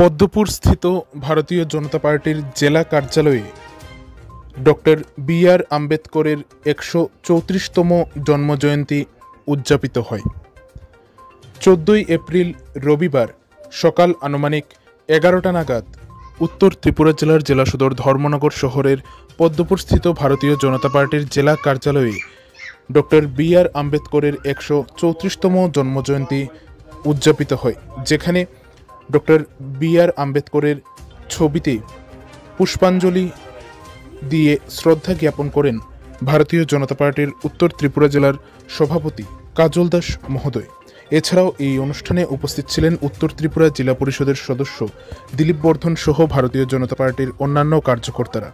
পদ্মপুর স্থিত ভারতীয় জনতা পার্টির জেলা কার্যালয়ে ডক্টর বি.আর. আম্বেদকরের ১৩৪তম জন্মজয়ন্তী উদযাপিত হয়। ১৪ই এপ্রিল রবিবার সকাল আনুমানিক ১১টা নাগাদ উত্তর ত্রিপুরা জেলার জেলা সদর ধর্মনগর শহরের পদ্মপুর স্থিত ভারতীয় জনতা পার্টির জেলা কার্যালয়ে ডক্টর বি.আর. আম্বেদকরের ১৩৪তম জন্মজয়ন্তী উদযাপিত হয়, যেখানে ডক্টর বি.আর. আম্বেদকরের ছবিতে পুষ্পাঞ্জলি দিয়ে শ্রদ্ধা জ্ঞাপন করেন ভারতীয় জনতা পার্টির উত্তর ত্রিপুরা জেলার সভাপতি কাজল দাস মহোদয়। এছাড়াও এই অনুষ্ঠানে উপস্থিত ছিলেন উত্তর ত্রিপুরা জেলা পরিষদের সদস্য দিলীপ বর্ধন সহ ভারতীয় জনতা পার্টির অন্যান্য কার্যকর্তারা।